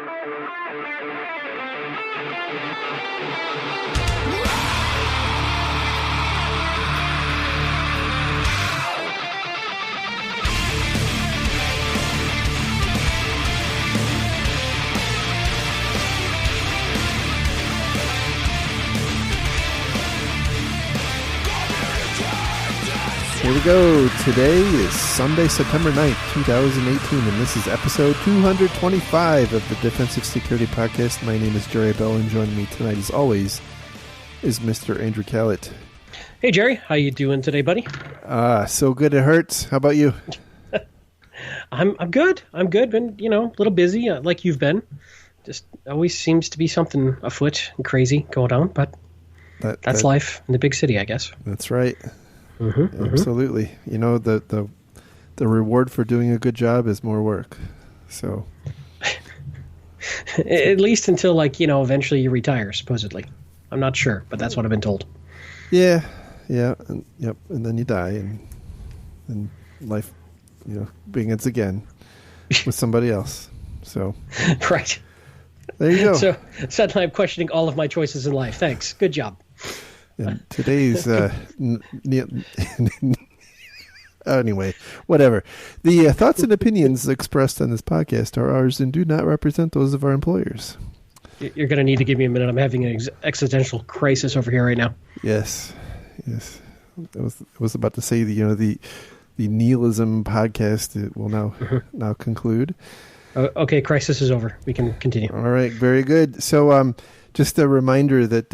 Here we go. Today is Sunday, September 9th, 2018, and this is episode 225 of the Defensive Security Podcast. My name is Jerry Bell, and joining me tonight, as always, is Mr. Andrew Callett. Hey, Jerry. How you doing today, buddy? So good it hurts. How about you? I'm good. I'm good. Been, a little busy, like you've been. Just always seems to be something afoot and crazy going on, but that's life in the big city, I guess. That's right. Absolutely. The reward for doing a good job is more work. So at least until eventually you retire, supposedly. I'm not sure, but that's what I've been told. Yeah, and then you die, and life, begins again with somebody else. So right. There you go. So suddenly I'm questioning all of my choices in life. Thanks. Good job. And today's anyway, whatever. The thoughts and opinions expressed on this podcast are ours and do not represent those of our employers. You're going to need to give me a minute. I'm having an existential crisis over here right now. Yes. I was about to say the nihilism podcast will now conclude. Okay, crisis is over. We can continue. All right, very good. So, just a reminder that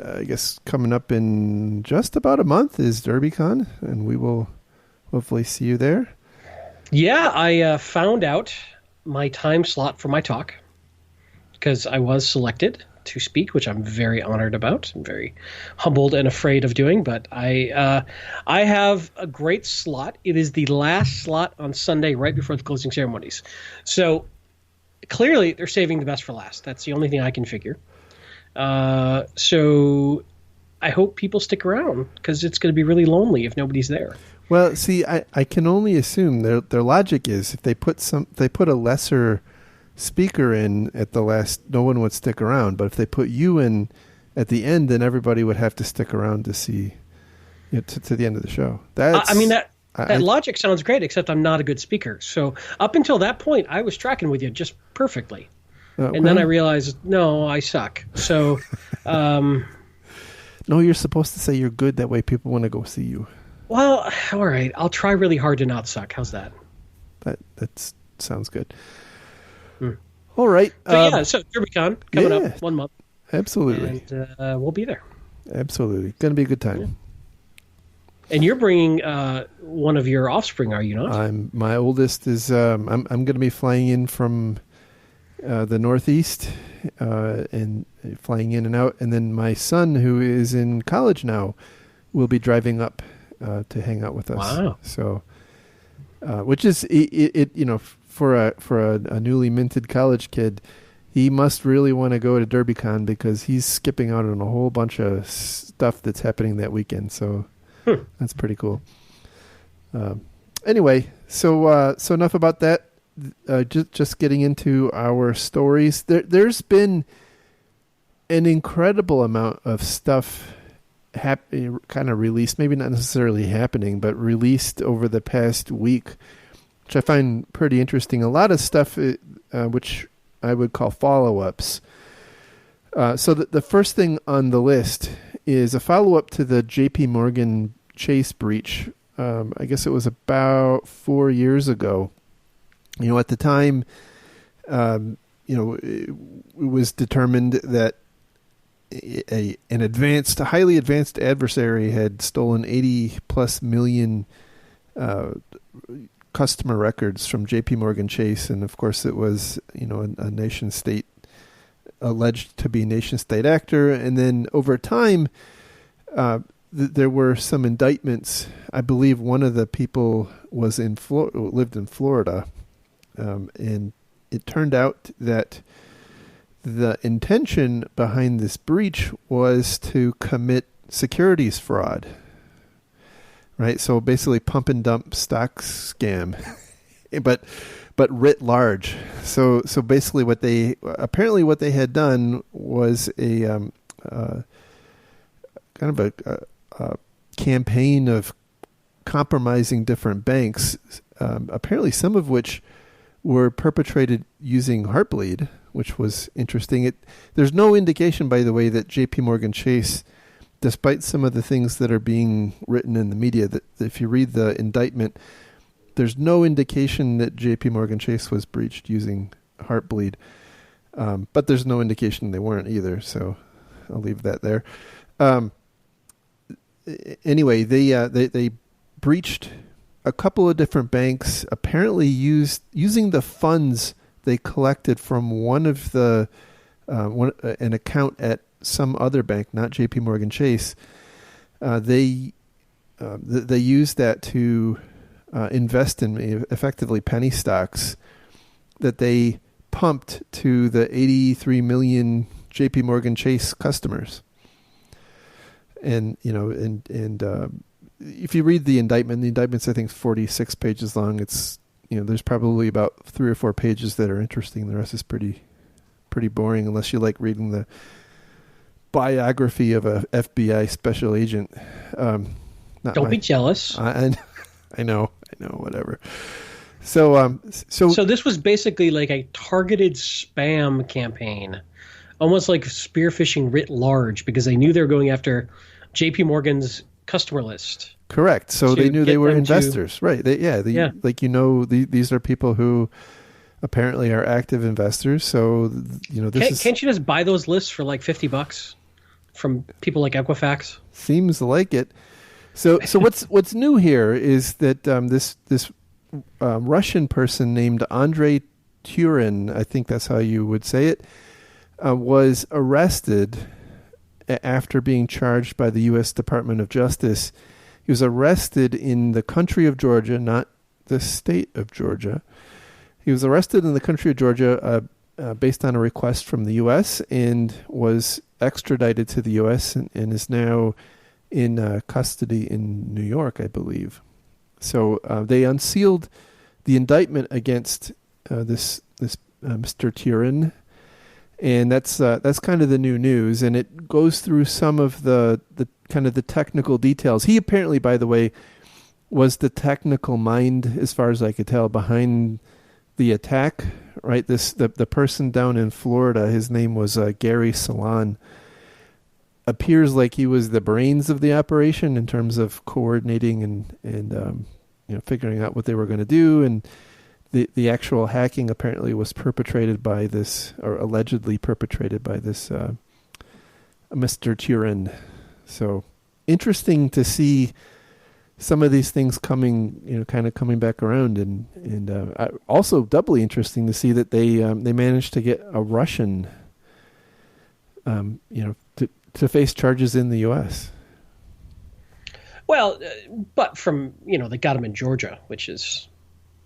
I guess coming up in just about a month is DerbyCon, and we will hopefully see you there. Yeah, I found out my time slot for my talk because I was selected to speak, which I'm very honored about. I'm very humbled and afraid of doing, but I have a great slot. It is the last slot on Sunday right before the closing ceremonies. So clearly they're saving the best for last. That's the only thing I can figure. So I hope people stick around because it's going to be really lonely if nobody's there. Well, see, I can only assume their logic is if they put a lesser speaker in at the last, no one would stick around. But if they put you in at the end, then everybody would have to stick around to see to the end of the show. That logic sounds great, except I'm not a good speaker. So up until that point, I was tracking with you just perfectly. And then I realized, no, I suck. So, no, you're supposed to say you're good. That way people want to go see you. Well, all right. I'll try really hard to not suck. How's that? That sounds good. All right. So DerbyCon coming up 1 month. Absolutely. And we'll be there. Absolutely. Going to be a good time. Yeah. And you're bringing one of your offspring, are you not? My oldest is, I'm going to be flying in from the Northeast and flying in and out. And then my son, who is in college now, will be driving up to hang out with us. Wow. So, which is, for a newly minted college kid, he must really want to go to DerbyCon because he's skipping out on a whole bunch of stuff that's happening that weekend. So that's pretty cool. Anyway, so enough about that. Just getting into our stories. There's been an incredible amount of stuff kind of released, maybe not necessarily happening, but released over the past week, which I find pretty interesting. A lot of stuff which I would call follow-ups. So the first thing on the list is a follow-up to the JP Morgan Chase breach. I guess it was about 4 years ago. At the time, it was determined that a highly advanced adversary had stolen 80+ million customer records from JP Morgan Chase. And of course it was, a nation state, alleged to be a nation state actor. And then over time, there were some indictments. I believe one of the people was lived in Florida. And it turned out that the intention behind this breach was to commit securities fraud, right? So basically pump and dump stock scam. but writ large. So basically, what they had done was a kind of a campaign of compromising different banks. Apparently, some of which were perpetrated using Heartbleed, which was interesting. There's no indication, by the way, that J.P. Morgan Chase, despite some of the things that are being written in the media, that if you read the indictment, there's no indication that J.P. Morgan Chase was breached using Heartbleed. But there's no indication they weren't either, so I'll leave that there. Anyway, they breached a couple of different banks, apparently using the funds they collected from one of the an account at some other bank, not J.P. Morgan Chase. They used that to invest in effectively penny stocks that they pumped to the 83 million J.P. Morgan Chase customers. And if you read the indictment's I think 46 pages long. It's there's probably about 3 or 4 pages that are interesting. The rest is pretty boring unless you like reading the biography of a FBI special agent. Don't be jealous. I know, whatever. So this was basically like a targeted spam campaign, almost like spear phishing writ large, because they knew they were going after J.P. Morgan's customer list. Correct. So they knew they were investors, right? Like these are people who apparently are active investors. So can't you just buy those lists for like $50 from people like Equifax? Seems like it. So what's new here is that this Russian person named Andrei Turin, I think that's how you would say it, was arrested after being charged by the U.S. Department of Justice. He was arrested in the country of Georgia, not the state of Georgia. He was arrested in the country of Georgia based on a request from the U.S. and was extradited to the U.S. and is now in custody in New York, I believe. So they unsealed the indictment against this Mr. Turin, and that's kind of the new news, and it goes through some of the kind of the technical details. He apparently, by the way, was the technical mind, as far as I could tell, behind the attack. Right, the person down in Florida, his name was Gary Salon. Appears like he was the brains of the operation in terms of coordinating and figuring out what they were going to do, and the actual hacking apparently was perpetrated by this, or allegedly perpetrated by this Mr. Turin. So interesting to see some of these things coming back around, and also doubly interesting to see that they managed to get a Russian, to face charges in the U.S. Well, but from, they got him in Georgia, which is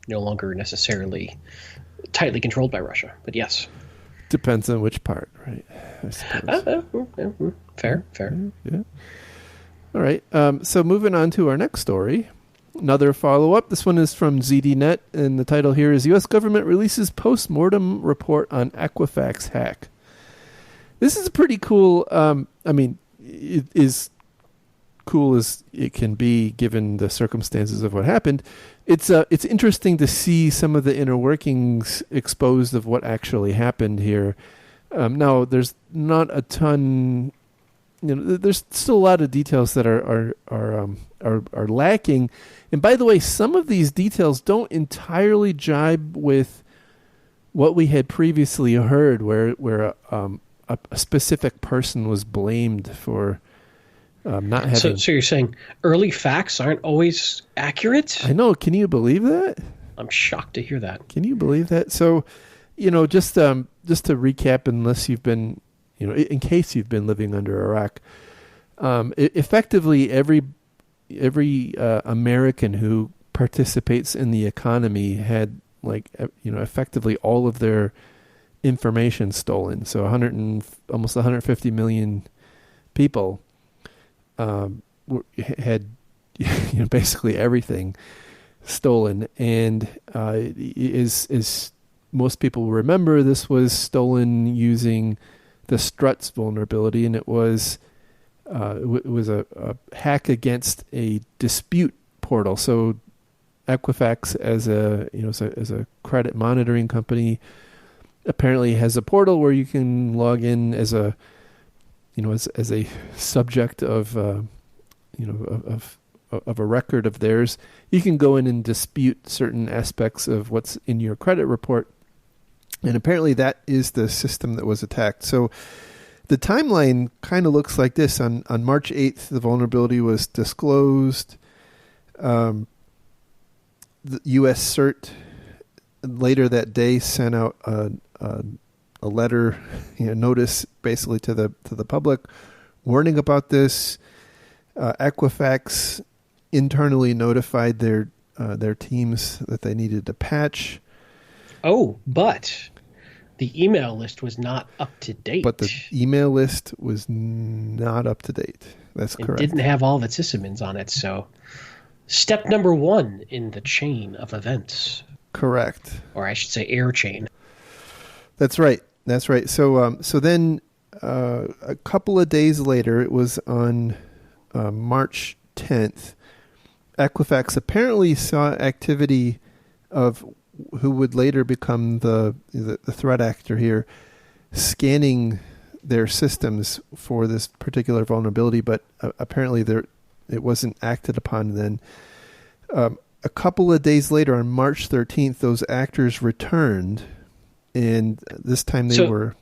no longer necessarily tightly controlled by Russia. But yes. Depends on which part, right? I suppose. Fair. Yeah. All right. So moving on to our next story. Another follow-up. This one is from ZDNet, and the title here is U.S. Government Releases Post-Mortem Report on Equifax Hack. This is pretty cool. It is cool as it can be given the circumstances of what happened. It's interesting to see some of the inner workings exposed of what actually happened here. Now, there's not a ton. There's still a lot of details that are lacking. And by the way, some of these details don't entirely jibe with what we had previously heard, where a specific person was blamed for not having... So you're saying early facts aren't always accurate? I know. Can you believe that? I'm shocked to hear that. Can you believe that? So, just to recap, unless you've been, in case you've been living under Iraq, effectively every American who participates in the economy had, effectively all of their information stolen. So almost 150 million people had basically everything. stolen, and is most people remember, this was stolen using the Struts vulnerability, and it was a hack against a dispute portal. So Equifax, as a credit monitoring company, apparently has a portal where you can log in as a subject of a record of theirs. You can go in and dispute certain aspects of what's in your credit report. And apparently that is the system that was attacked. So the timeline kind of looks like this. On March 8th, the vulnerability was disclosed. The U.S. CERT later that day sent out a letter, notice basically to the public, warning about this. Equifax internally notified their teams that they needed to patch. Oh, but the email list was not up to date. But the email list was not up to date. That's correct. It didn't have all of its sysadmins on it. So step number 1 in the chain of events. Correct. Or I should say air chain. That's right. So then a couple of days later, it was on March 10th, Equifax apparently saw activity of who would later become the threat actor here, scanning their systems for this particular vulnerability, but apparently it wasn't acted upon then. A couple of days later, on March 13th, those actors returned, and this time they were...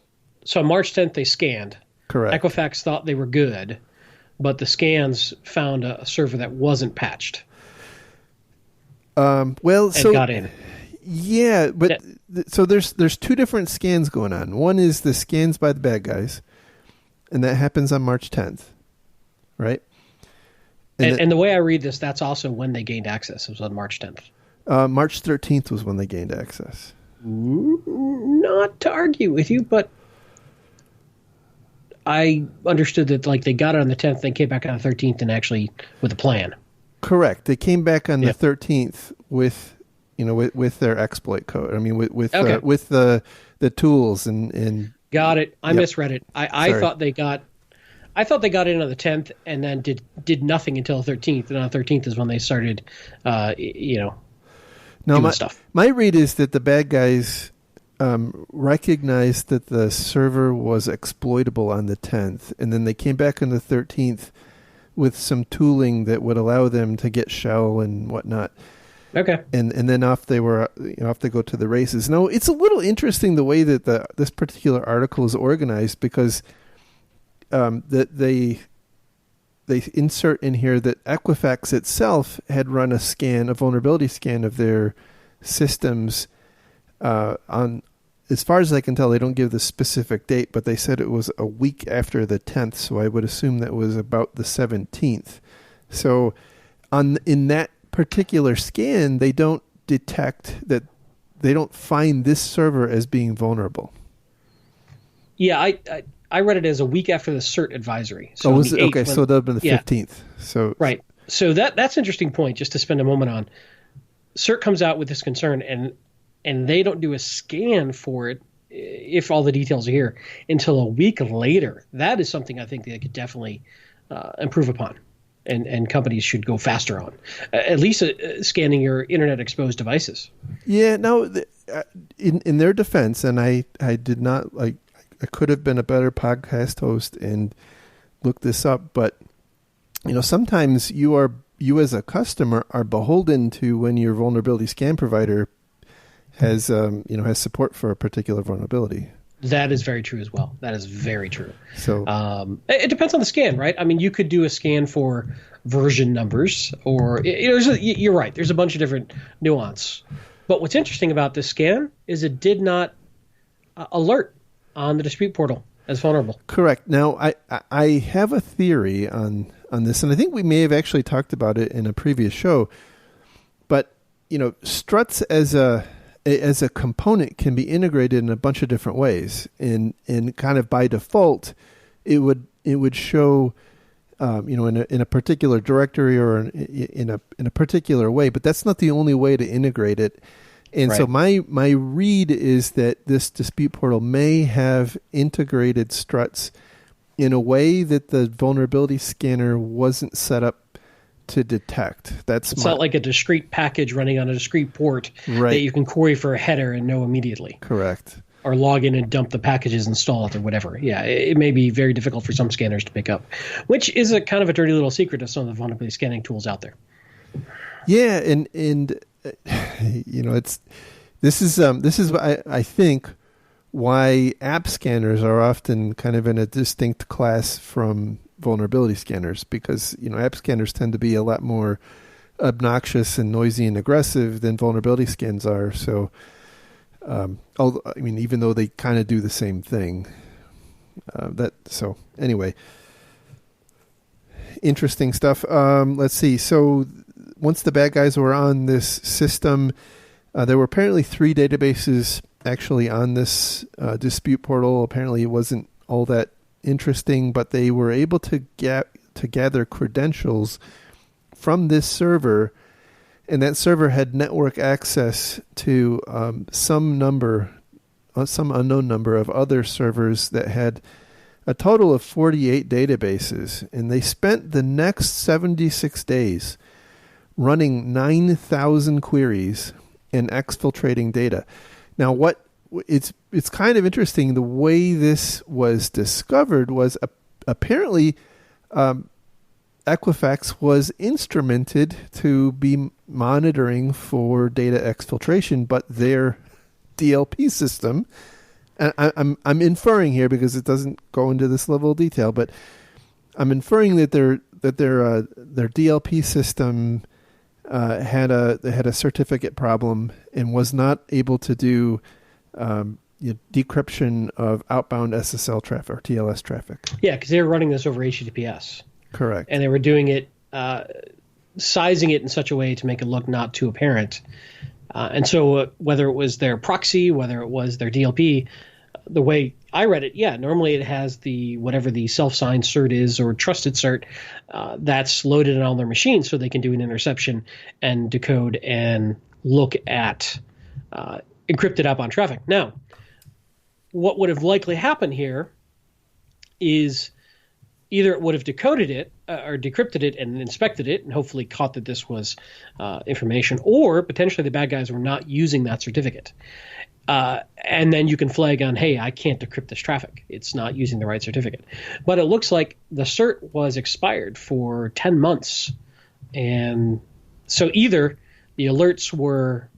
So on March 10th, they scanned. Correct. Equifax thought they were good, but the scans found a server that wasn't patched. And got in. Yeah, but so there's two different scans going on. One is the scans by the bad guys, and that happens on March 10th, right? And the way I read this, that's also when they gained access. It was on March 10th. March 13th was when they gained access. Not to argue with you, but I understood that they got it on the 10th, they came back on the 13th, and actually with a plan. Correct. They came back on the 13th with their exploit code. I mean, with the tools and. Got it. I misread it. I thought they got in on the 10th and then did nothing until the 13th, and on the 13th is when they started, doing stuff. My read is that the bad guys recognized that the server was exploitable on the 10th, and then they came back on the 13th with some tooling that would allow them to get shell and whatnot. Okay. And then off they were, off they go to the races. Now, it's a little interesting the way that this particular article is organized, because that they insert in here that Equifax itself had run a vulnerability scan of their systems on, as far as I can tell, they don't give the specific date, but they said it was a week after the 10th, so I would assume that was about the 17th. So in that particular scan, they don't detect that, they don't find this server as being vulnerable. Yeah, I read it as a week after the CERT advisory. So was it? Okay, so that would have been the 15th. So right. So that's an interesting point just to spend a moment on. CERT comes out with this concern, and they don't do a scan for it, if all the details are here, until a week later. That is something I think they could definitely improve upon, and companies should go faster on, at least scanning your internet exposed devices. Yeah. Now, in their defense, and I did not I could have been a better podcast host and looked this up, but sometimes you as a customer are beholden to when your vulnerability scan provider has support for a particular vulnerability. That is very true as well. That is very true. So it depends on the scan, right? I mean, you could do a scan for version numbers, or you're right. There's a bunch of different nuance. But what's interesting about this scan is it did not alert on the dispute portal as vulnerable. Correct. Now, I have a theory on this, and I think we may have actually talked about it in a previous show. But Struts as a component can be integrated in a bunch of different ways, and kind of by default, it would show in a particular directory or in a particular way. But that's not the only way to integrate it. And Right. so my read is that this dispute portal may have integrated struts in a way that the vulnerability scanner wasn't set up to detect. It's not like a discrete package running on a discrete port Right. that you can query for a header and know immediately, Correct. or log in and dump the packages, install it, or whatever. Yeah, it may be very difficult for some scanners to pick up, which is a kind of a dirty little secret of some of the vulnerability scanning tools out there. Yeah, and this is I think why app scanners are often kind of in a distinct class from vulnerability scanners, because app scanners tend to be a lot more obnoxious and noisy and aggressive than vulnerability scans are. So, even though they kind of do the same thing, anyway, interesting stuff. Let's see. So once the bad guys were on this system, there were apparently 3 databases actually on this dispute portal. Apparently it wasn't all that interesting, but they were able to gather credentials from this server, and that server had network access to some unknown number of other servers that had a total of 48 databases. And they spent the next 76 days running 9,000 queries and exfiltrating data. Now, it's kind of interesting. The way this was discovered was apparently Equifax was instrumented to be monitoring for data exfiltration, but their DLP system, and I'm inferring here because it doesn't go into this level of detail, but I'm inferring that their DLP system had a certificate problem and was not able to do decryption of outbound SSL traffic or TLS traffic. Yeah, because they were running this over HTTPS. Correct. And they were doing it, sizing it in such a way to make it look not too apparent. And so whether it was their proxy, whether it was their DLP, the way I read it, yeah, normally it has whatever the self-signed cert is or trusted cert that's loaded on their machine so they can do an interception and decode and look at encrypted outbound traffic. Now, what would have likely happened here is either it would have decoded it or decrypted it and inspected it and hopefully caught that this was information, or potentially the bad guys were not using that certificate. And then you can flag on, hey, I can't decrypt this traffic. It's not using the right certificate. But it looks like the cert was expired for 10 months. And so either the alerts were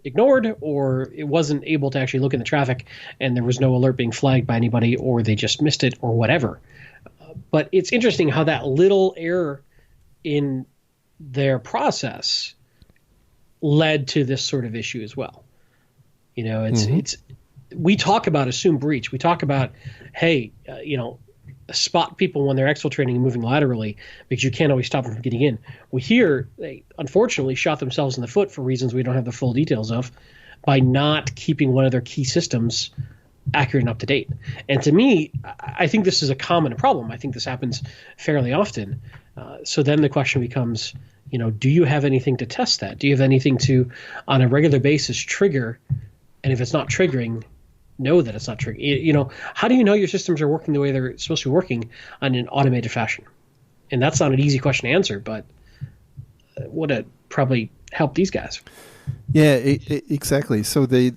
ignored or it wasn't able to actually look in the traffic and there was no alert being flagged by anybody, or they just missed it or whatever. But it's interesting how that little error in their process led to this sort of issue as well. We talk about assumed breach. We talk about, hey, spot people when they're exfiltrating and moving laterally because you can't always stop them from getting in. Well, here they unfortunately shot themselves in the foot for reasons we don't have the full details of by not keeping one of their key systems accurate and up to date. And to me, I think this is a common problem. I think this happens fairly often. So then the question becomes, do you have anything to test that? Do you have anything to, on a regular basis, trigger? And if it's not triggering, know that it's not triggering. How do you know your systems are working the way they're supposed to be working on an automated fashion? And that's not an easy question to answer, but would it probably help these guys? Yeah, exactly. So they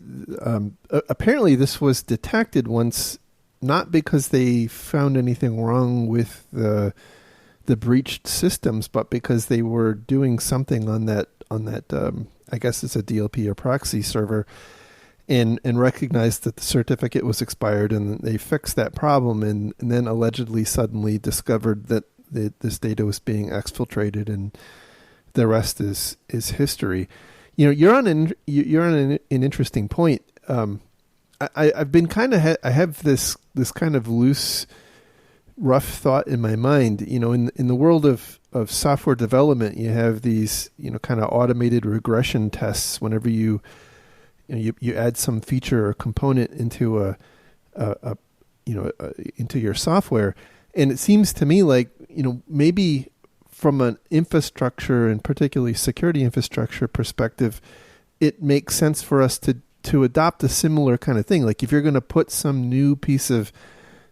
apparently this was detected once, not because they found anything wrong with the breached systems, but because they were doing something on that I guess it's a DLP or proxy server, and recognized that the certificate was expired, and they fixed that problem, and then allegedly suddenly discovered that this data was being exfiltrated, and the rest is history. You're on an interesting point. I've been I have this kind of loose, rough thought in my mind. In the world of software development, you have these kind of automated regression tests whenever you add some feature or component into into your software, And it seems to me like, maybe from an infrastructure and particularly security infrastructure perspective, it makes sense for us to adopt a similar kind of thing. Like if you're going to put some new piece of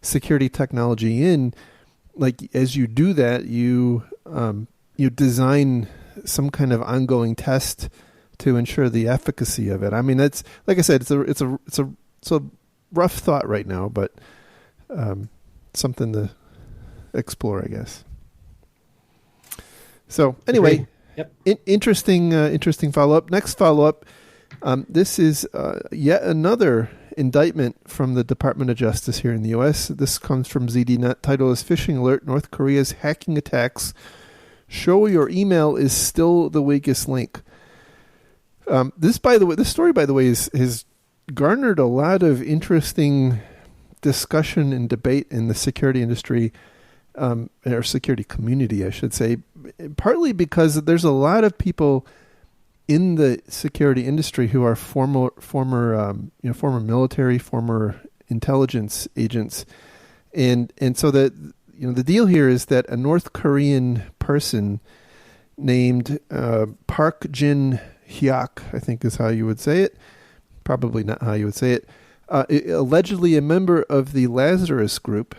security technology in, like as you do that, you design some kind of ongoing test to ensure the efficacy of it. I mean, that's, like I said, it's a rough thought right now, but something to explore, I guess. So anyway, yep. Interesting follow-up. Next follow-up. This is yet another indictment from the Department of Justice here in the U.S. This comes from ZDNet. Title is Phishing Alert: North Korea's Hacking Attacks Show Your Email is Still the Weakest Link. This story, by the way, has garnered a lot of interesting discussion and debate in the security industry, or security community, I should say, partly because there's a lot of people in the security industry who are former military, former intelligence agents, and so the deal here is that a North Korean person named Park Jin Hyok, I think is how you would say it, probably not how you would say it, allegedly a member of the Lazarus Group,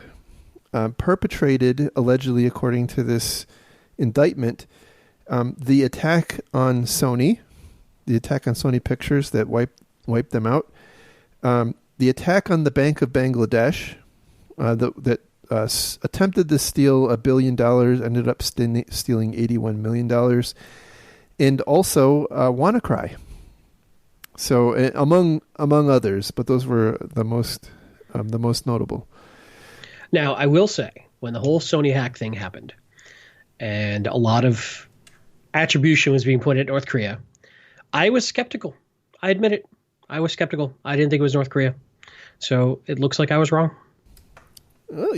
perpetrated, allegedly according to this indictment, the attack on Sony Pictures that wiped them out, the attack on the Bank of Bangladesh that attempted to steal $1 billion, ended up stealing $81 million, and also WannaCry. So among others, but those were the most notable. Now, I will say, when the whole Sony hack thing happened, and a lot of attribution was being pointed at North Korea, I was skeptical. I admit it. I was skeptical. I didn't think it was North Korea. So it looks like I was wrong. Well,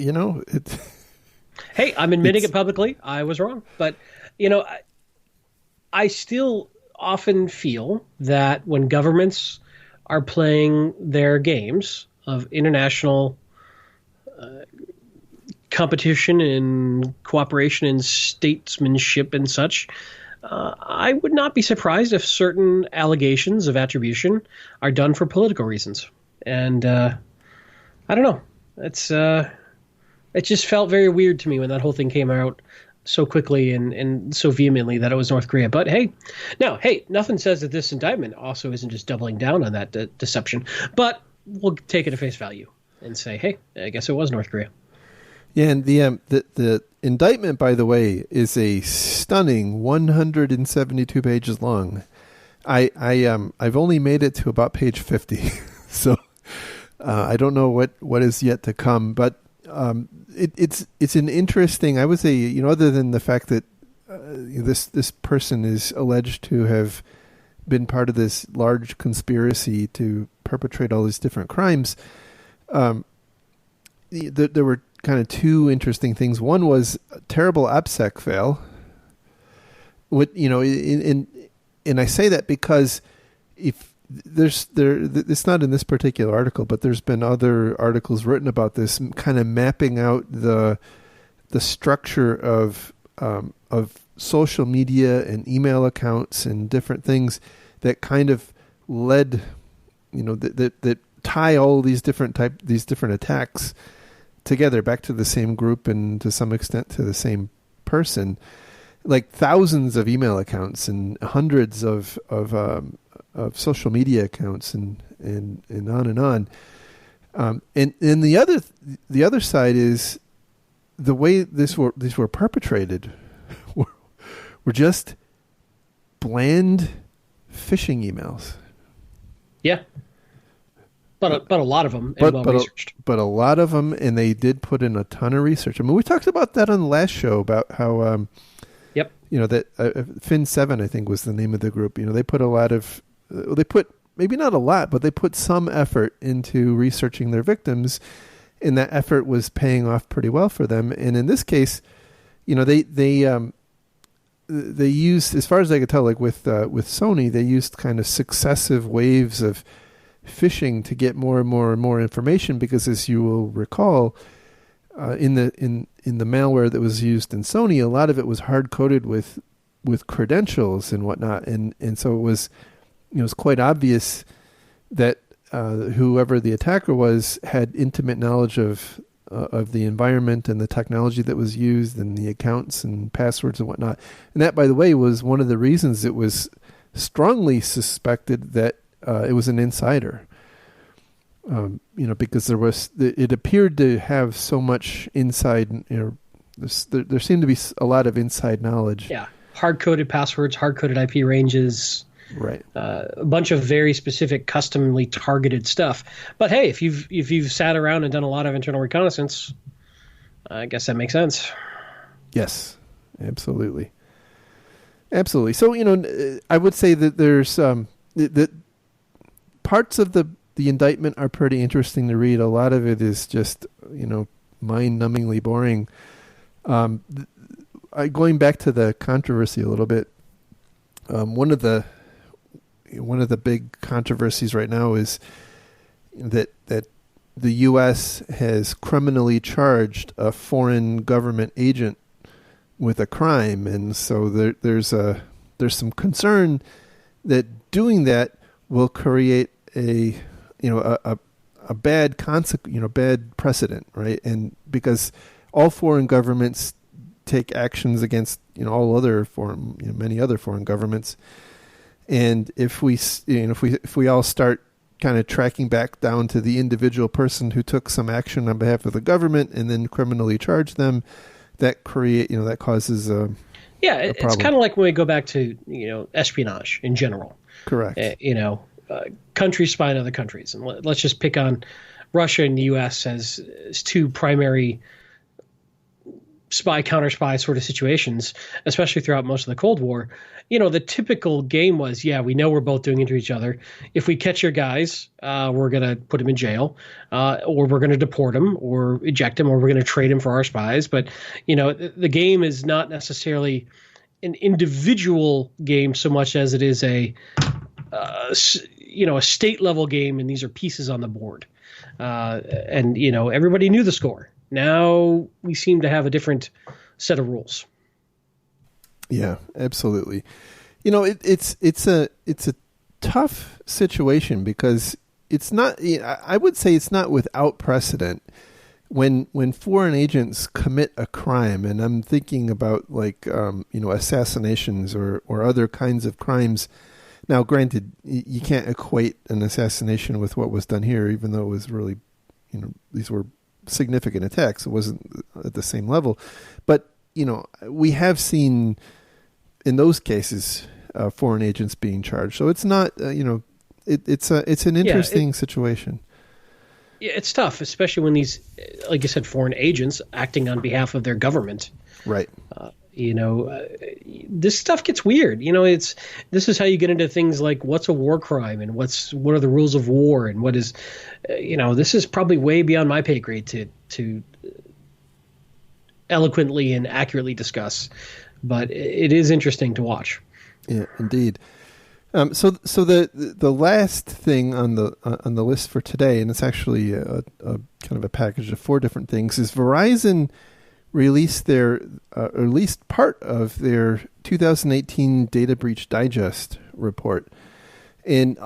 hey, I'm admitting it publicly. I was wrong. But, I still often feel that when governments are playing their games of international competition and cooperation and statesmanship and such, I would not be surprised if certain allegations of attribution are done for political reasons. And I don't know. It just felt very weird to me when that whole thing came out so quickly and so vehemently that it was North Korea. But hey, nothing says that this indictment also isn't just doubling down on that deception. But we'll take it at face value and say, hey, I guess it was North Korea. Yeah, and the indictment, by the way, is a stunning 172 pages long. I've only made it to about page 50, so I don't know what is yet to come. But it's an interesting. I would say, other than the fact that this person is alleged to have been part of this large conspiracy to perpetrate all these different crimes, there were kind of two interesting things. One was a terrible AppSec fail. And I say that because if it's not in this particular article, but there's been other articles written about this, kind of mapping out the structure of social media and email accounts and different things that kind of led, that tie all these different attacks together back to the same group and to some extent to the same person, like thousands of email accounts and hundreds of social media accounts and on and on. And the other side is the way these were perpetrated were just bland phishing emails. Yeah. But a lot of them and well-researched. But a lot of them, and they did put in a ton of research. I mean, we talked about that on the last show about how, that Fin7, I think, was the name of the group. They put a lot of, maybe not a lot, but they put some effort into researching their victims, and that effort was paying off pretty well for them. And in this case, they used, as far as I could tell, like with Sony, they used kind of successive waves of phishing to get more and more and more information, because as you will recall, in the malware that was used in Sony, a lot of it was hard coded with credentials and whatnot, and so it was quite obvious that whoever the attacker was had intimate knowledge of the environment and the technology that was used and the accounts and passwords and whatnot. And that, by the way, was one of the reasons it was strongly suspected that it was an insider. Because it appeared to have so much inside, there seemed to be a lot of inside knowledge. Yeah. Hard-coded passwords, hard-coded IP ranges. Right. A bunch of very specific, customly targeted stuff. But hey, if you've sat around and done a lot of internal reconnaissance, I guess that makes sense. Yes, absolutely. So I would say that there's that parts of the indictment are pretty interesting to read. A lot of it is just mind-numbingly boring. Going back to the controversy a little bit, one of the big controversies right now is that the U.S. has criminally charged a foreign government agent with a crime, and so there's some concern that doing that will create a bad bad precedent, right? And because all foreign governments take actions against all other many other foreign governments. And if we all start kind of tracking back down to the individual person who took some action on behalf of the government and then criminally charge them, that causes a it's kind of like when we go back to espionage in general. Correct. Countries spying other countries, and let's just pick on Russia and the U.S. as two primary spy counter spy sort of situations, especially throughout most of the Cold War. The typical game was, we know we're both doing it to each other. If we catch your guys, we're going to put him in jail, or we're going to deport him or eject him, or we're going to trade him for our spies. But, the game is not necessarily an individual game so much as it is a state level game. And these are pieces on the board. And everybody knew the score. Now we seem to have a different set of rules. Yeah, absolutely. It's a tough situation because it's not. I would say it's not without precedent when foreign agents commit a crime, and I'm thinking about assassinations or other kinds of crimes. Now, granted, you can't equate an assassination with what was done here, even though it was really, these were significant attacks. It wasn't at the same level, but we have seen in those cases foreign agents being charged. So it's not it's an interesting situation. Yeah, it's tough, especially when these, like you said, foreign agents acting on behalf of their government. Right. This stuff gets weird. This is how you get into things like what's a war crime and what are the rules of war and what is, this is probably way beyond my pay grade to eloquently and accurately discuss, but it is interesting to watch. Yeah, indeed. So the last thing on the list for today, and it's actually a kind of a package of 4 different things, is Verizon released or at least part of their 2018 Data Breach Digest report. And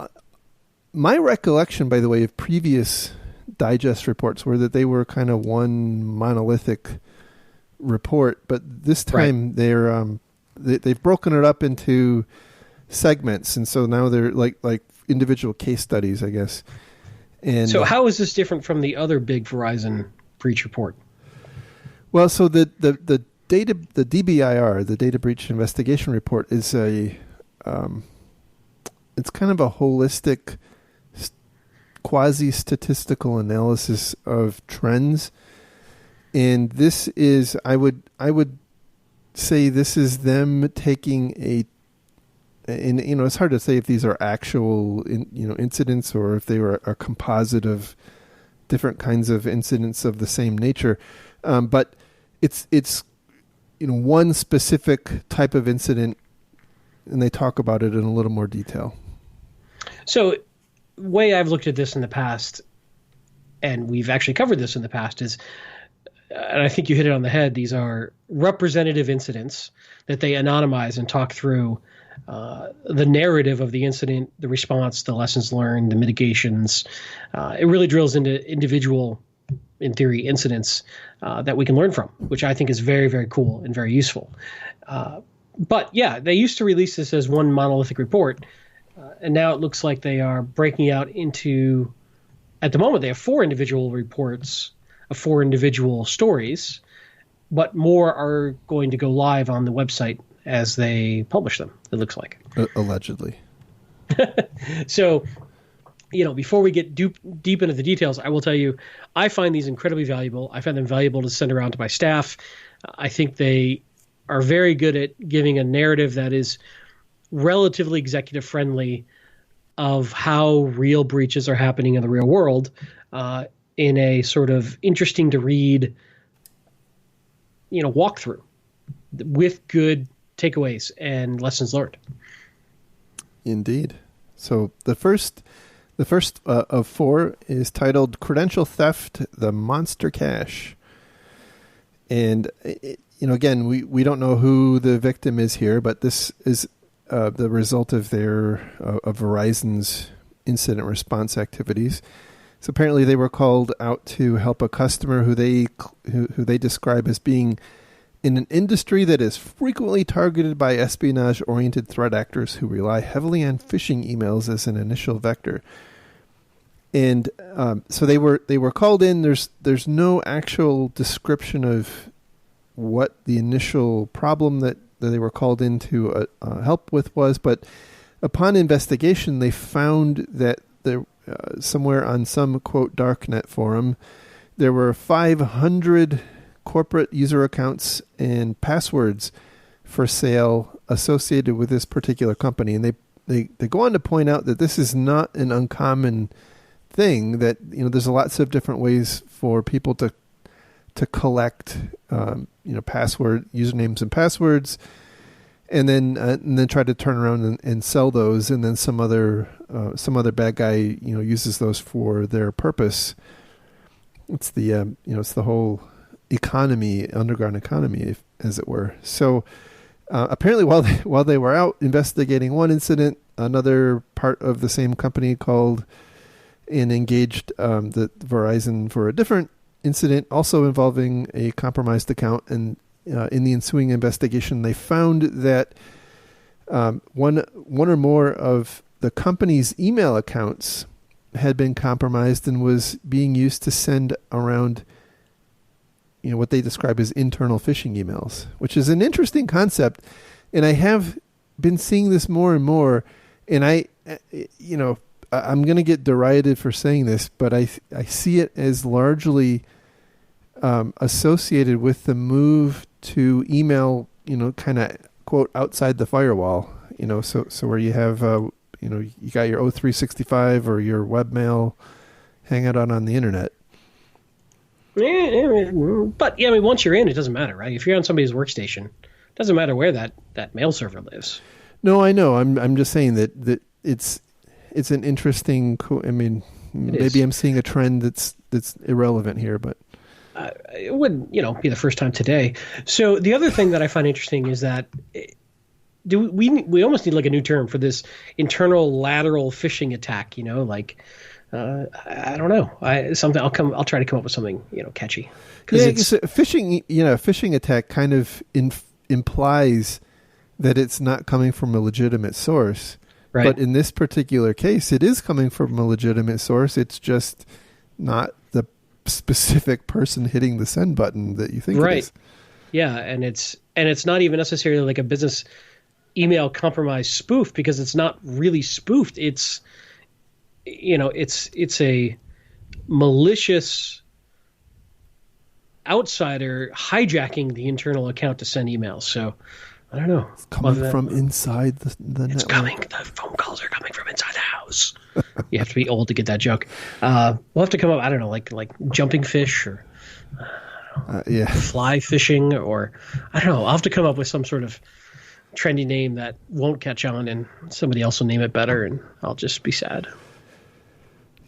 my recollection, by the way, of previous Digest reports were that they were kind of one monolithic report, but this time they've broken it up into segments, and so now they're like individual case studies, I guess. And so how is this different from the other big Verizon breach report? Well, so the DBIR, the Data Breach Investigation Report, is it's kind of a holistic quasi-statistical analysis of trends. And this is, I would say this is them taking and it's hard to say if these are actual incidents or if they were a composite of different kinds of incidents of the same nature. But it's one specific type of incident, and they talk about it in a little more detail. So, way I've looked at this in the past, and we've actually covered this in the past, is and I think you hit it on the head, these are representative incidents that they anonymize and talk through the narrative of the incident, the response, the lessons learned, the mitigations. It really drills into individual, in theory, incidents that we can learn from, which I think is very, very cool and very useful. But yeah, they used to release this as one monolithic report, and now it looks like they are breaking out into, at the moment, they have 4 individual reports of 4 individual stories, but more are going to go live on the website as they publish them, it looks like. Allegedly. So, before we get deep into the details, I will tell you, I find these incredibly valuable. I find them valuable to send around to my staff. I think they are very good at giving a narrative that is relatively executive friendly of how real breaches are happening in the real world, in a sort of interesting to read, walkthrough with good takeaways and lessons learned. Indeed. So the first of 4 is titled "Credential Theft: The Monster Cache," and again, we don't know who the victim is here, but this is the result of of Verizon's incident response activities. So apparently, they were called out to help a customer who they describe as being in an industry that is frequently targeted by espionage-oriented threat actors who rely heavily on phishing emails as an initial vector. And so they were called in. There's no actual description of what the initial problem that they were called in to help with was, but upon investigation, they found that there somewhere on some quote darknet forum, there were 500 corporate user accounts and passwords for sale associated with this particular company, and they go on to point out that this is not an uncommon thing. That there's lots of different ways for people to collect usernames and passwords, and then try to turn around and sell those, and then some other bad guy uses those for their purpose. It's the it's the whole underground economy, as it were. So apparently, while they were out investigating one incident, another part of the same company called and engaged the Verizon for a different incident, also involving a compromised account. And in the ensuing investigation, they found that one or more of the company's email accounts had been compromised and was being used to send around what they describe as internal phishing emails, which is an interesting concept. And I have been seeing this more and more, and I'm going to get derided for saying this, but I see it as largely associated with the move to email, kind of quote outside the firewall, so where you have, you got your O365 or your webmail hanging out on the internet. But once you're in, it doesn't matter, right? If you're on somebody's workstation, it doesn't matter where that mail server lives. No, I know. I'm just saying that it's an interesting. Maybe I'm seeing a trend that's irrelevant here, but it wouldn't be the first time today. So the other thing that I find interesting is that we almost need like a new term for this internal lateral phishing attack. I don't know. I'll try to come up with something catchy. It's phishing. Phishing attack kind of implies that it's not coming from a legitimate source. Right. But in this particular case, it is coming from a legitimate source. It's just not the specific person hitting the send button that you think it is. Yeah, and it's not even necessarily like a business email compromise spoof, because it's not really spoofed. It's it's a malicious outsider hijacking the internal account to send emails. So I don't know. It's coming from inside the network. The phone calls are coming from inside the house. You have to be old to get that joke. We'll have to come up, I don't know, like jumping fish or fly fishing, or I don't know. I'll have to come up with some sort of trendy name that won't catch on, and somebody else will name it better, and I'll just be sad.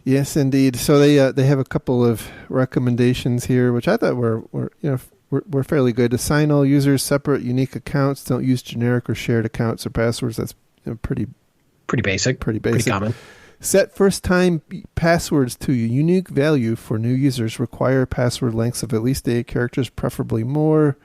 Yes, indeed. So they have a couple of recommendations here, which I thought were fairly good. Assign all users separate unique accounts. Don't use generic or shared accounts or passwords. That's pretty basic. Pretty common. Set first-time passwords to a unique value for new users. Require password lengths of at least 8 characters, preferably more.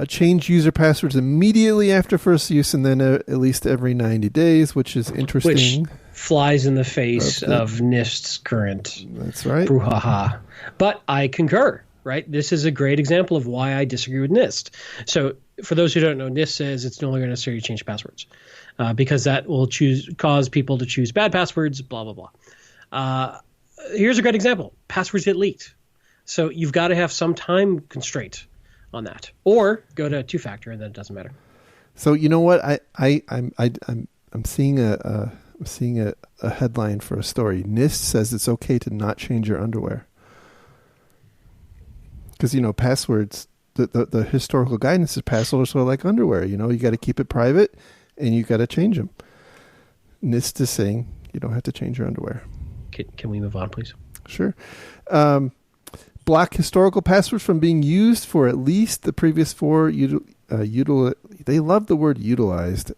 Change user passwords immediately after first use and then at least every 90 days, which is interesting. Which flies in the face of NIST's current That's right. brouhaha. But I concur, right? This is a great example of why I disagree with NIST. So for those who don't know, NIST says it's no longer necessary to change passwords because that will cause people to choose bad passwords, blah, blah, blah. Here's a great example. Passwords get leaked. So you've got to have some time constraint on that, or go to two-factor, and then it doesn't matter. So you know what? I'm seeing a headline for a story. NIST says it's okay to not change your underwear because passwords. The historical guidance is passwords are like underwear. You got to keep it private, and you got to change them. NIST is saying you don't have to change your underwear. Can we move on, please? Sure. Block historical passwords from being used for at least the previous 4 they love the word utilized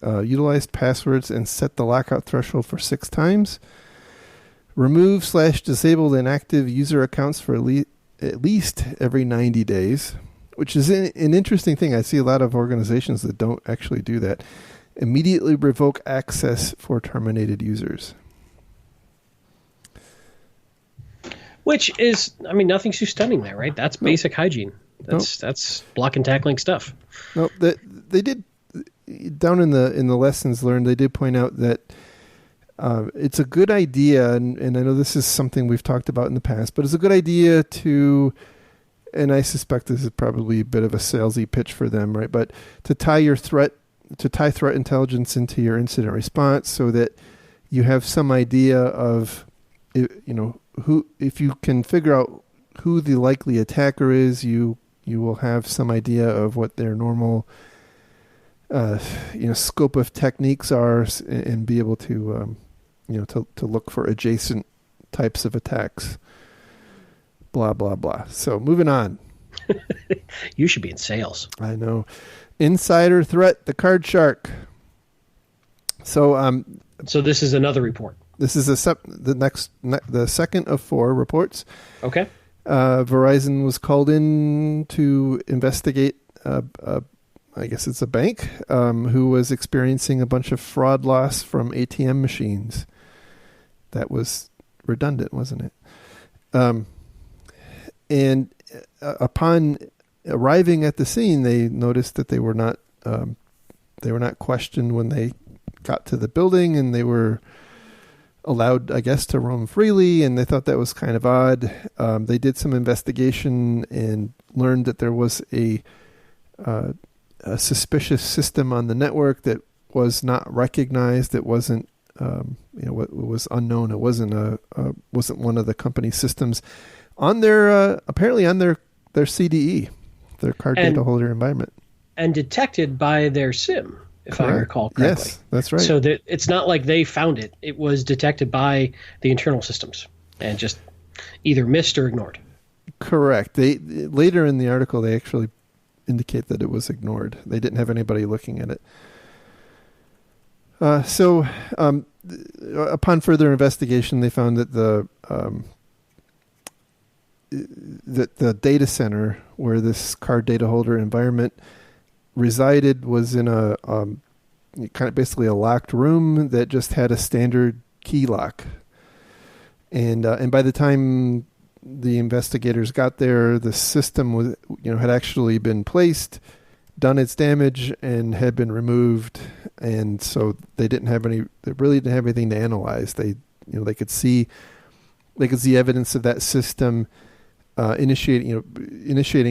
passwords and set the lockout threshold for 6 times. Remove/disable inactive user accounts for at least every 90 days, which is an interesting thing. I see a lot of organizations that don't actually do that. Immediately revoke access for terminated users. Which is, nothing's too stunning there, right? That's basic hygiene. That's block and tackling stuff. No, they did down in the lessons learned. They did point out that it's a good idea, and I know this is something we've talked about in the past, but it's a good idea to, and I suspect this is probably a bit of a salesy pitch for them, right? But to tie threat intelligence into your incident response so that you have some idea of, who, if you can figure out who the likely attacker is, you will have some idea of what their normal scope of techniques are, and be able to to look for adjacent types of attacks. Blah blah blah. So moving on. You should be in sales. I know. Insider threat, the card shark. So this is another report. This is the second of 4 reports. Okay. Verizon was called in to investigate, I guess it's a bank, who was experiencing a bunch of fraud loss from ATM machines. That was redundant, wasn't it? And upon arriving at the scene, they noticed that they were not questioned when they got to the building, and they were allowed, I guess, to roam freely, and they thought that was kind of odd. They did some investigation and learned that there was a suspicious system on the network that was not recognized. It wasn't, it was unknown. It wasn't one of the company's systems on their apparently on their CDE, their card data holder environment, and detected by their SIM. If Correct. I recall correctly. Yes, that's right. So that it's not like they found it. It was detected by the internal systems and just either missed or ignored. Correct. They later in the article, they actually indicate that it was ignored. They didn't have anybody looking at it. So upon further investigation, they found that the data center where this card data holder environment resided was in a kind of basically a locked room that just had a standard key lock, and by the time the investigators got there, the system was had actually been placed, done its damage, and had been removed, and so they really didn't have anything to analyze. They could see evidence of that system initiating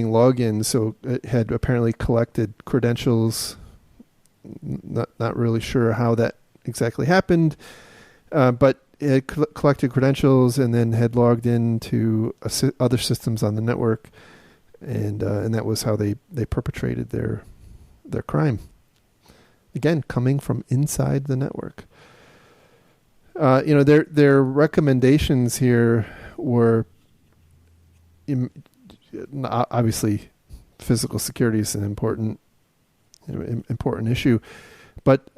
login, so it had apparently collected credentials. Not really sure how that exactly happened, but it had collected credentials and then had logged into other systems on the network, and that was how they perpetrated their crime. Again, coming from inside the network. Their recommendations here were obviously physical security is an important issue, but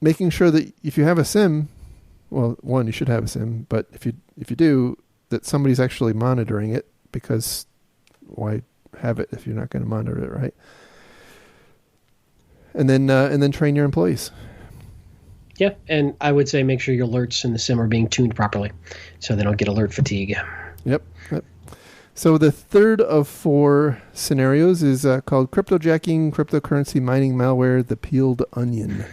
making sure that if you have a SIM, well, one, you should have a SIM, but if you do, that somebody's actually monitoring it, because why have it if you're not going to monitor it, right? And then train your employees. Yeah, and I would say make sure your alerts in the SIM are being tuned properly, so they don't get alert fatigue. Yep. So the third of 4 scenarios is called cryptojacking, cryptocurrency mining malware, the peeled onion.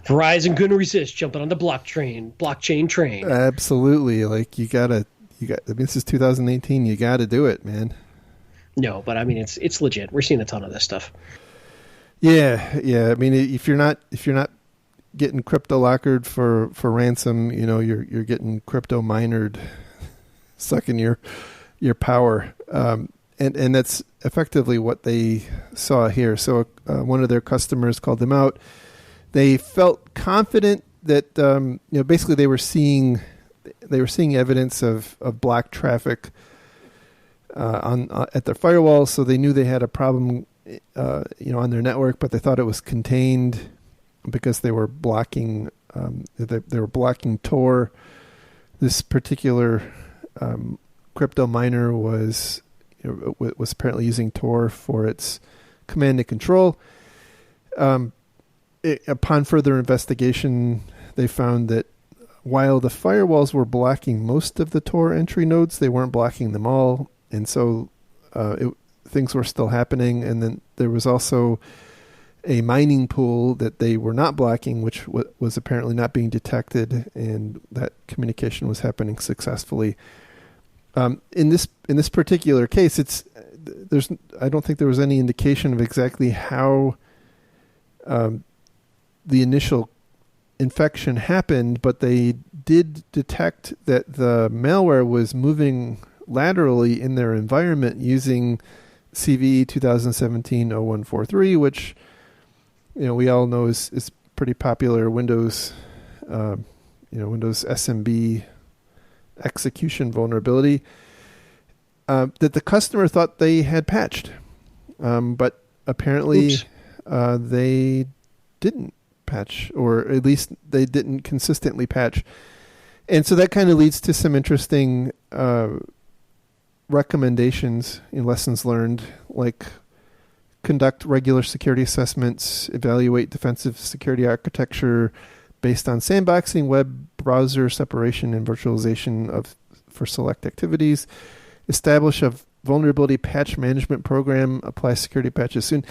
Verizon couldn't resist jumping on the blockchain train. Absolutely. Like this is 2018. You got to do it, man. No, but I mean, it's legit. We're seeing a ton of this stuff. Yeah. I mean, if you're not getting crypto lockered for ransom, you're getting crypto minered, sucking your power. And that's effectively what they saw here. So one of their customers called them out. They felt confident that basically they were seeing evidence of black traffic at their firewall, so they knew they had a problem on their network, but they thought it was contained because they were blocking they were blocking Tor. This particular crypto miner was apparently using Tor for its command and control. Upon further investigation, they found that while the firewalls were blocking most of the Tor entry nodes, they weren't blocking them all, and so things were still happening. And then there was also a mining pool that they were not blocking, which was apparently not being detected, and that communication was happening successfully. In this particular case, I don't think there was any indication of exactly how the initial infection happened, but they did detect that the malware was moving laterally in their environment using CVE 2017-0143, which we all know is pretty popular Windows Windows SMB execution vulnerability that the customer thought they had patched, but apparently they didn't patch, or at least they didn't consistently patch. And so that kind of leads to some interesting recommendations and lessons learned, like conduct regular security assessments, evaluate defensive security architecture based on sandboxing, web browser separation, and virtualization for select activities, establish a vulnerability patch management program, apply security patches soon.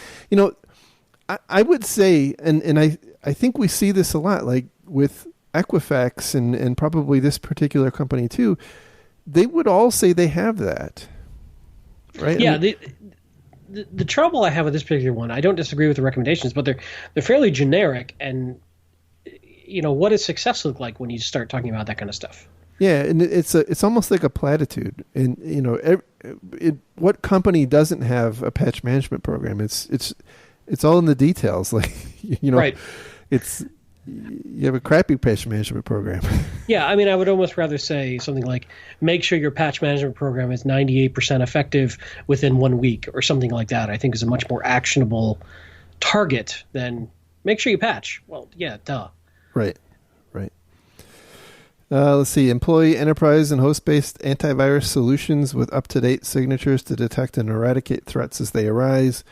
I would say, and I think we see this a lot, like with Equifax and probably this particular company too, they would all say they have that, right? Yeah, the trouble I have with this particular one, I don't disagree with the recommendations, but they're fairly generic, and what does success look like when you start talking about that kind of stuff? Yeah, and it's almost like a platitude, and what company doesn't have a patch management program? It's all in the details, like right. You have a crappy patch management program. Yeah, I mean, I would almost rather say something like, make sure your patch management program is 98% effective within 1 week, or something like that. I think is a much more actionable target than make sure you patch. Well, yeah, duh. Right. Let's see. Employ enterprise and host-based antivirus solutions with up-to-date signatures to detect and eradicate threats as they arise.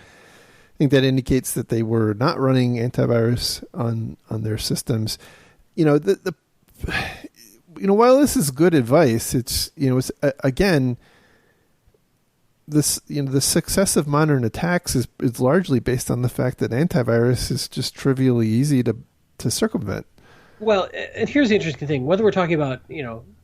I think that indicates that they were not running antivirus on their systems. While this is good advice, it's again, this the success of modern attacks is largely based on the fact that antivirus is just trivially easy to circumvent. Well, and here's the interesting thing: whether we're talking about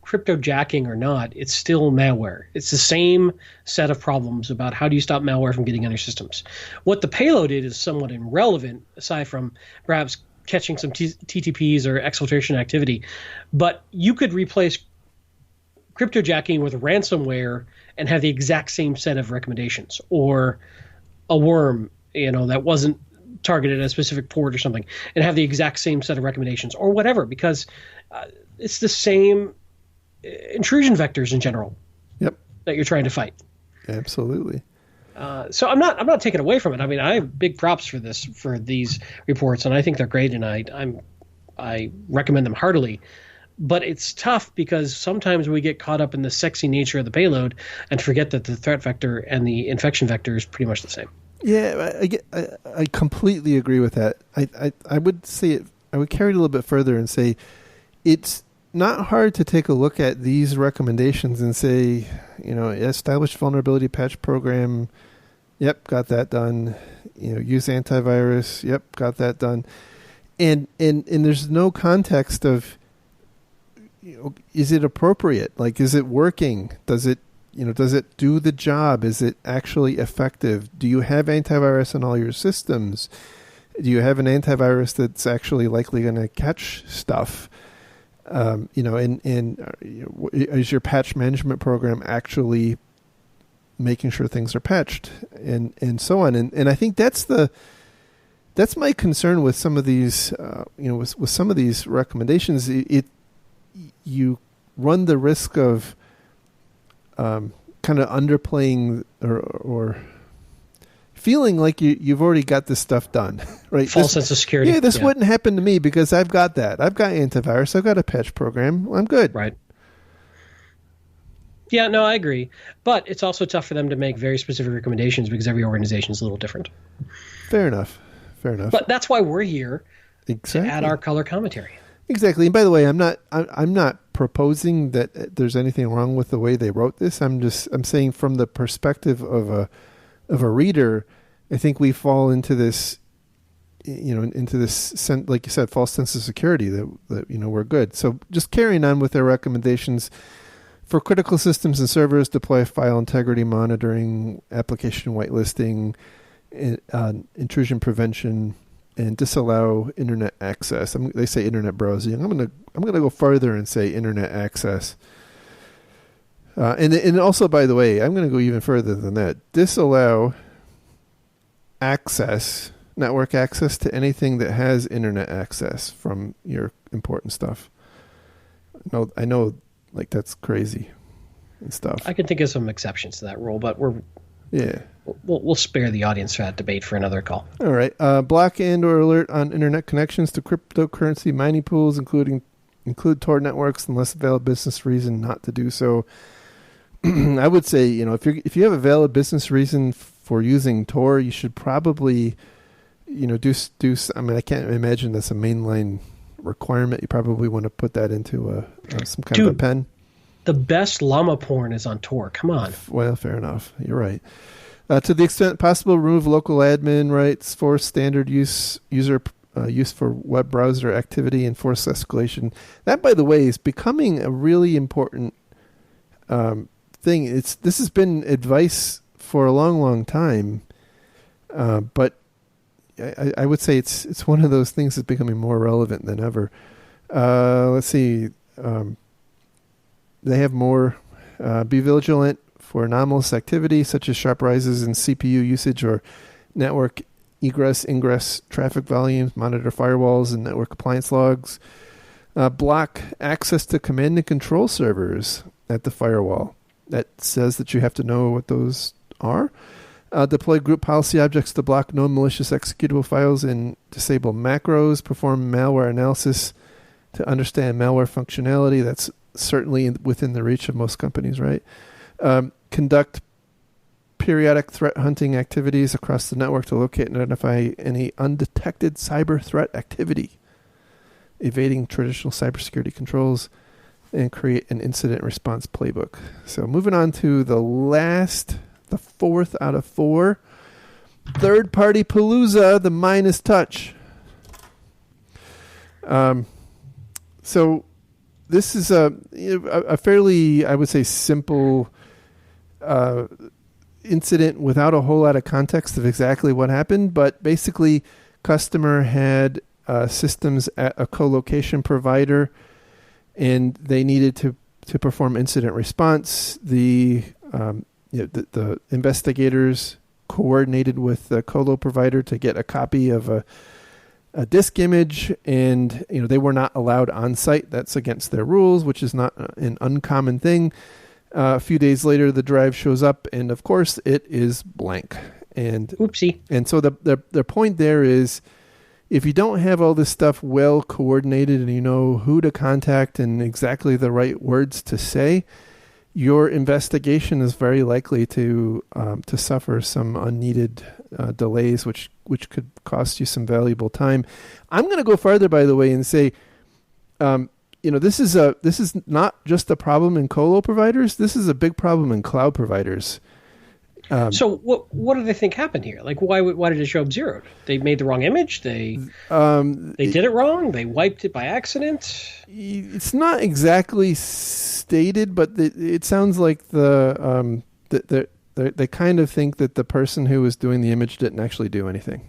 cryptojacking or not, it's still malware. It's the same set of problems about how do you stop malware from getting on your systems. What the payload is somewhat irrelevant, aside from perhaps catching some TTPs or exfiltration activity. But you could replace cryptojacking with ransomware and have the exact same set of recommendations, or a worm, that wasn't targeted at a specific port or something, and have the exact same set of recommendations, or whatever, because it's the same intrusion vectors in general. Yep. That you're trying to fight. Absolutely. So I'm not taking away from it. I mean, I have big props for these reports, and I think they're great, and I recommend them heartily. But it's tough because sometimes we get caught up in the sexy nature of the payload and forget that the threat vector and the infection vector is pretty much the same. Yeah, I completely agree with that. I would say it. I would carry it a little bit further and say it's not hard to take a look at these recommendations and say, established vulnerability patch program. Yep, got that done. Use antivirus. Yep, got that done. And there's no context of, is it appropriate? Like, is it working? Does it do the job? Is it actually effective? Do you have antivirus on all your systems? Do you have an antivirus that's actually likely going to catch stuff? Is your patch management program actually making sure things are patched and so on? And I think that's my concern with some of these, with some of these recommendations. You run the risk of kind of underplaying or feeling like you've already got this stuff done, right? False sense of security. Yeah, this wouldn't happen to me because I've got that. I've got antivirus. I've got a patch program. I'm good. Right. Yeah, no, I agree. But it's also tough for them to make very specific recommendations because every organization is a little different. Fair enough. But that's why we're here to add our color commentary. Exactly. And by the way, I'm not proposing that there's anything wrong with the way they wrote this. I'm saying from the perspective of a reader, I think we fall into this, into this, like you said, false sense of security that we're good. So just carrying on with their recommendations for critical systems and servers, deploy file integrity monitoring, application whitelisting, intrusion prevention, and disallow internet access. They say internet browsing. I'm gonna go farther and say internet access. And also, by the way, I'm going to go even further than that. Disallow access, network access to anything that has internet access from your important stuff. No, I know, like, that's crazy and stuff. I can think of some exceptions to that rule, but we'll spare the audience that debate for another call. All right. Block and/or alert on internet connections to cryptocurrency mining pools, include Tor networks, unless a valid business reason not to do so. I would say, if you have a valid business reason for using Tor, you should probably, do. I mean, I can't imagine that's a mainline requirement. You probably want to put that into some kind of a pen. The best llama porn is on Tor. Come on. Well, fair enough. You're right. To the extent possible, remove local admin rights, force standard user use for web browser activity, and force escalation. That, by the way, is becoming a really important thing. This has been advice for a long, long time, but I would say it's one of those things that's becoming more relevant than ever. Let's see. They have more. Be vigilant for anomalous activity such as sharp rises in CPU usage or network egress, ingress, traffic volumes. Monitor firewalls and network compliance logs. Block access to command and control servers at the firewall. That says that you have to know what those are. Deploy group policy objects to block known malicious executable files and disable macros. Perform malware analysis to understand malware functionality. That's certainly within the reach of most companies, right? Conduct periodic threat hunting activities across the network to locate and identify any undetected cyber threat activity. Evading traditional cybersecurity controls, and create an incident response playbook. So moving on to the fourth out of four. Third-party Palooza, the Minus Touch. So this is a fairly, I would say, simple incident without a whole lot of context of exactly what happened. But basically, customer had systems at a co-location provider, and they needed to perform incident response. The investigators coordinated with the colo provider to get a copy of a a disk image, and they were not allowed on site. That's against their rules, which is not an uncommon thing. A few days later, the drive shows up, and of course, it is blank. And oopsie. And so the point there is, if you don't have all this stuff well coordinated and you know who to contact and exactly the right words to say, your investigation is very likely to suffer some unneeded delays, which could cost you some valuable time. I'm going to go farther, by the way, and say, this is not just a problem in colo providers. This is a big problem in cloud providers. So what do they think happened here? Like, why did it show up zeroed? They made the wrong image. They did it wrong. They wiped it by accident. It's not exactly stated, but it sounds like they kind of think that the person who was doing the image didn't actually do anything.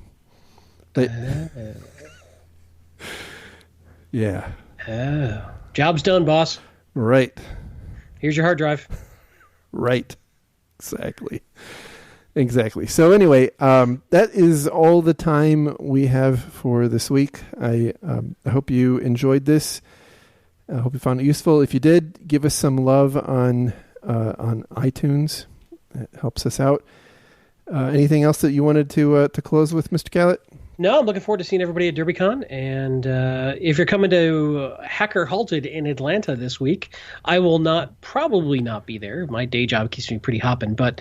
Yeah. Oh. Job's done, boss. Right. Here's your hard drive. Right. Exactly. So anyway, that is all the time we have for this week. I hope you enjoyed this. I hope you found it useful. If you did, give us some love on iTunes. It helps us out. Anything else that you wanted to close with, Mr. Callett? No, I'm looking forward to seeing everybody at DerbyCon. And if you're coming to Hacker Halted in Atlanta this week, I will probably not be there. My day job keeps me pretty hopping. But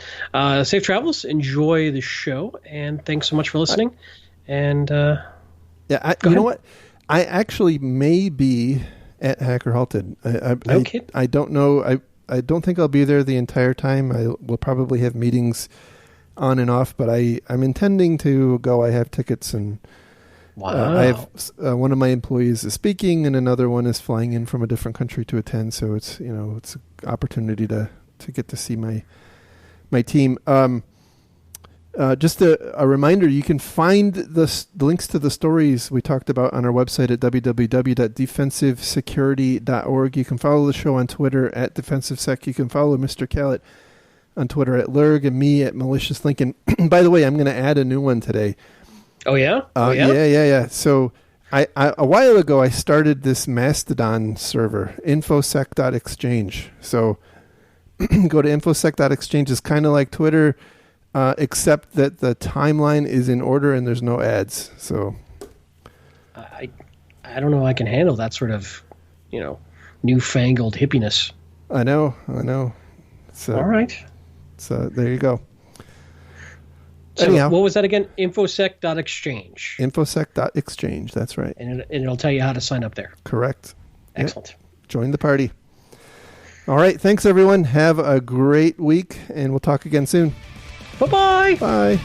safe travels. Enjoy the show. And thanks so much for listening. And you know what? I actually may be at Hacker Halted. No kidding. I don't know. I don't think I'll be there the entire time. I will probably have meetings on and off, but I'm intending to go. I have tickets, and wow. I have one of my employees is speaking, and another one is flying in from a different country to attend. So it's it's an opportunity to get to see my team. Just a reminder, you can find the links to the stories we talked about on our website at www.defensivesecurity.org. You can follow the show on Twitter at DefensiveSec. You can follow Mr. Callett on Twitter at Lurg, and me at Malicious Lincoln. By the way, I'm going to add a new one today. Oh, yeah? Yeah. So I a while ago, I started this Mastodon server, infosec.exchange. So go to infosec.exchange. It's kind of like Twitter, except that the timeline is in order and there's no ads. So I don't know if I can handle that sort of, newfangled hippiness. I know. So, all right. So there you go. So anyhow, what was that again? Infosec.exchange. Infosec.exchange. That's right. And it'll tell you how to sign up there. Correct. Excellent. Yep. Join the party. All right. Thanks, everyone. Have a great week, and we'll talk again soon. Bye-bye. Bye.